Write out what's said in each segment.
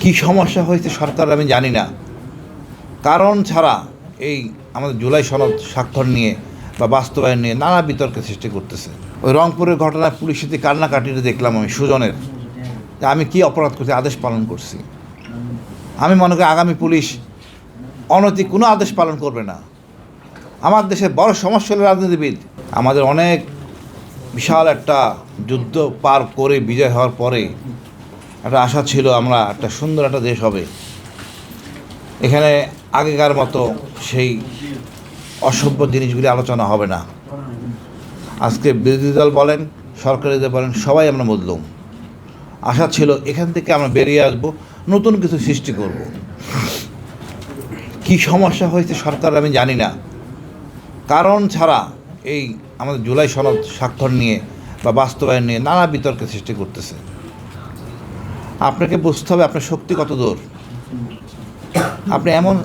কি সমস্যা হয়েছে সরকার আমি জানি না। কারণ ছাড়া এই আমাদের জুলাই সনদ স্বাক্ষর নিয়ে বা বাস্তবায়ন নিয়ে নানা বিতর্কের সৃষ্টি করতেছে। ওই রংপুরের ঘটনায় পুলিশের যে কান্নাকাটিটা দেখলাম আমি সুজনের, যে আমি কি অপরাধ করছি, আদেশ পালন করছি। আমি মনে করি আগামী পুলিশ অনৈতিক কোনো আদেশ পালন করবে না। আমার দেশের বড় সমস্যা হলো রাজনীতিবিদ। আমাদের অনেক বিশাল একটা যুদ্ধ পার করে বিজয় হওয়ার পরে একটা আশা ছিল আমরা একটা সুন্দর একটা দেশ হবে। এখানে আগেকার মতো সেই অসভ্য জিনিসগুলি আলোচনা হবে না। আজকে বিরোধী দল বলেন, সরকারি দল বলেন, সবাই আমরা বদলুম। আশা ছিল এখান থেকে আমরা বেরিয়ে আসব, নতুন কিছু সৃষ্টি করব। কি সমস্যা হয়েছে সরকার আমি জানি না। কারণ ছাড়া এই আমাদের জুলাই সনদ স্বাক্ষর নিয়ে বা বাস্তবায়ন নিয়ে নানা বিতর্কের সৃষ্টি করতেছে। আপনাকে বুঝতে হবে আপনার শক্তি কত দূর। আপনি এমন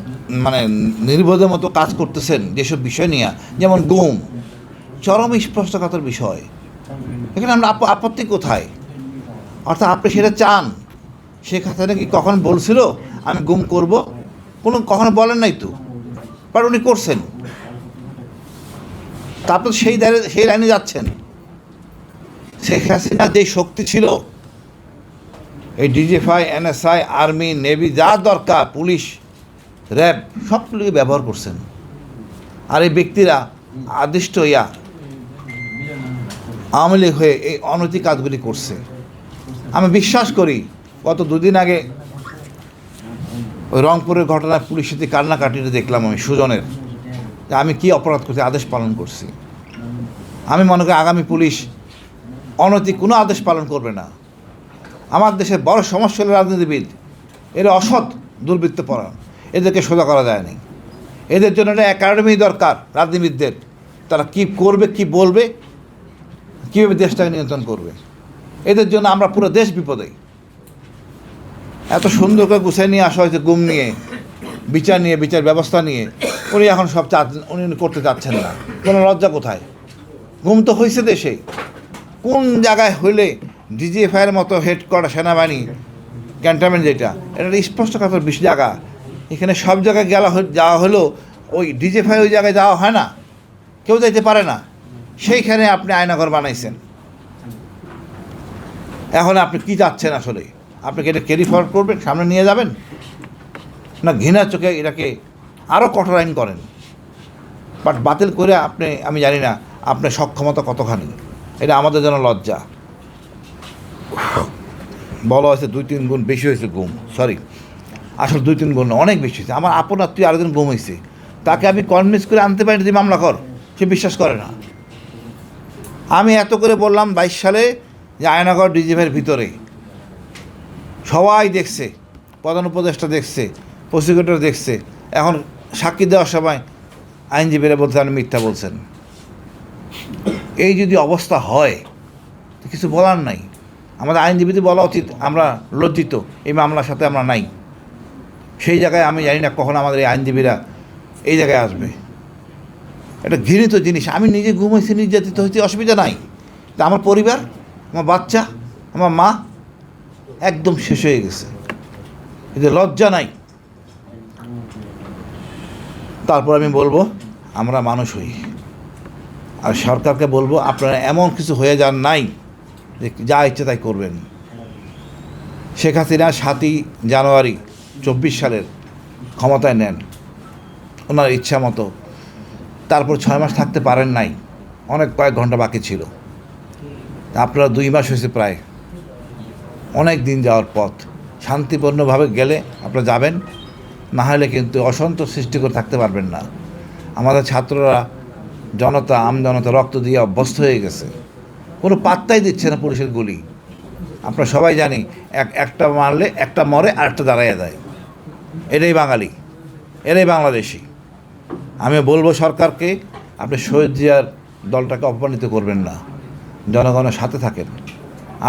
নির্বোধের মতো কাজ করতেছেন যেসব বিষয় নিয়ে, যেমন গুম, চরম স্পষ্টকাতর বিষয়। এখানে আমরা আপত্তি কোথায়? অর্থাৎ আপনি সেটা চান। শেখ হাসিনা কি কখন বলছিল আমি গুম করব? কখনো বলেন নাই তো, বাট উনি করছেন। তারপর সেই লাইনে যাচ্ছেন। শেখ হাসিনার যে শক্তি ছিল, এই ডিজিএফআই, এনএসআই, আর্মি, নেভি, যা দরকার, পুলিশ, র্যাব, সবগুলোকে ব্যবহার করছেন। আর এই ব্যক্তিরা আদিষ্ট আওয়ামী লীগ হয়ে এই অনৈতিক কাজগুলি করছে। আমি বিশ্বাস করি গত দুদিন আগে ওই রংপুরের ঘটনায় পুলিশের যে কান্নাকাটিটা দেখলাম আমি সুজনের, যে আমি কি অপরাধ করছি, আদেশ পালন করছি। আমি মনে করি আগামী পুলিশ অনৈতিক কোনো আদেশ পালন করবে না। আমার দেশের বড় সমস্যা হলো রাজনীতিবিদ। এরা অসৎ, দুর্বৃত্তপরায়ণ। এদেরকে সোজা করা যায়নি। এদের জন্য একটা একাডেমি দরকার রাজনীতিবিদদের। তারা কী করবে, কি বলবে, কীভাবে দেশটাকে নিয়ন্ত্রণ করবে। এদের জন্য আমরা পুরো দেশ বিপদে। এত সুন্দর করে গুছিয়ে নিয়ে আসা হয়েছে গুম নিয়ে, বিচার ব্যবস্থা নিয়ে। উনি এখন সব উনি করতে চাচ্ছেন না। কোনো লজ্জা কোথায়? গুম তো হয়েছে দেশে। কোন জায়গায় হইলে ডিজিএফআইয়ের মতো হেডকোয়ার্টার সেনাবাহিনী ক্যান্টনমেন্ট, যেটা এটা স্পষ্ট কথা বেশি জায়গা, এখানে সব জায়গায় যাওয়া হলেও ওই ডিজিএফআই ওই জায়গায় যাওয়া হয় না, কেউ যাইতে পারে না। সেইখানে আপনি আয়নাঘর বানাইছেন। এখন আপনি কি চাচ্ছেন আসলে? আপনি কি এটা ক্যারি ফরওয়ার্ড করবেন, সামনে নিয়ে যাবেন, না ঘৃণার চোখে এটাকে আরও কঠোর আইন করেন? বাট বাতিল করে আমি জানি না আপনার সক্ষমতা কতখানি। এটা আমাদের জন্য লজ্জা। বলা হয়েছে 2-3 গুণ বেশি হয়েছে গুম। সরি, আসলে 2-3 গুণ অনেক বেশি হয়েছে। আমার আপন আত্মীয় আরেকজন গুম হয়েছে, তাকে আমি কনভিন্স করে আনতে পারিনি যে মামলা কর, সে বিশ্বাস করে না। আমি এত করে বললাম 22 সালে যে আয়নাগর ডিজিএফআইয়ের ভিতরে সবাই দেখছে, প্রধান উপদেষ্টা দেখছে, প্রসিকিউটর দেখছে। এখন সাক্ষী দেওয়ার সময় আইনজীবীরা বলতে আপনি মিথ্যা বলছেন। এই যদি অবস্থা হয় তো কিছু বলার নাই। আমাদের আইনজীবীদের বলা উচিত আমরা লজ্জিত, এই মামলার সাথে আমরা নাই। সেই জায়গায় আমি জানি না কখন আমাদের এই আইনজীবীরা এই জায়গায় আসবে। এটা ঘৃণিত জিনিস। আমি নিজে ঘুমাইছি, নির্যাতিত হয়েছি, অসুবিধা নাই। তা আমার পরিবার, আমার বাচ্চা, আমার মা একদম শেষ হয়ে গেছে। এতে লজ্জা নাই। তারপর আমি বলবো আমরা মানুষ হই। আর সরকারকে বলবো আপনারা এমন কিছু হয়ে যান নাই যে যা ইচ্ছে তাই করবেন। শেখ হাসিনা 7ই জানুয়ারি 24 সালের ক্ষমতায় নেন ওনার ইচ্ছা মতো। তারপর 6 মাস থাকতে পারেন নাই, কয়েক ঘন্টা বাকি ছিল। আপনারা 2 মাস হয়েছে প্রায়, অনেক দিন যাওয়ার পথ। শান্তিপূর্ণভাবে গেলে আপনারা যাবেন, না হলে কিন্তু অসন্তোষ সৃষ্টি করে থাকতে পারবেন না। আমাদের ছাত্ররা, জনতা, আমজনতা রক্ত দিয়ে অভ্যস্ত হয়ে গেছে, কোনো পাত্তাই দিচ্ছে না পুলিশের গুলি। আমরা সবাই জানি একটা মারলে একটা মরে আর একটা দাঁড়াইয়া যায়। এটাই বাঙালি, এটাই বাংলাদেশি। আমি বলবো সরকারকে, আপনি শহীদ জিয়ার দলটাকে অপমানিত করবেন না, জনগণের সাথে থাকেন।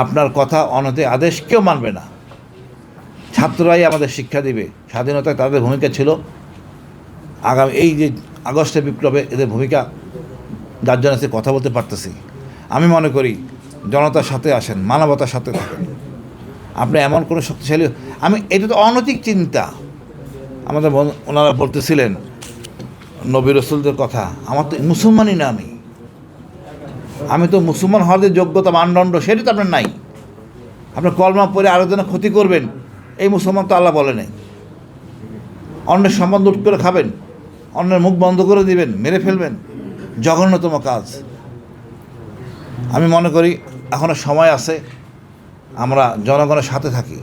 আপনার কথা অনৈতিক আদেশ কেউ মানবে না। ছাত্ররাই আমাদের শিক্ষা দিবে। স্বাধীনতায় তাদের ভূমিকা ছিল। আগামী এই যে আগস্টের বিপ্লবে এদের ভূমিকা, যার জন্য সে কথা বলতে পারতেছি। আমি মনে করি জনতার সাথে আসেন, মানবতার সাথে থাকেন। আপনি এমন কোনো শক্তিশালী, এটা তো অনৈতিক চিন্তা। আমাদের ওনারা বলতেছিলেন নবী রসুলদের কথা, আমার তো মুসলমানই না, আমি তো মুসলমান হওয়ার যে যোগ্যতা মানদণ্ড সেটা তো আপনার নাই। আপনার কলমা পড়ে আরেকজনের ক্ষতি করবেন, এই মুসলমান তো আল্লাহ বলে নাই। অন্যের সম্মান লুট করে খাবেন, অন্যের মুখ বন্ধ করে দিবেন, মেরে ফেলবেন, জঘন্যতম কাজ। আমি মনে করি এখনও সময় আছে, আমরা জনগণের সাথে থাকি।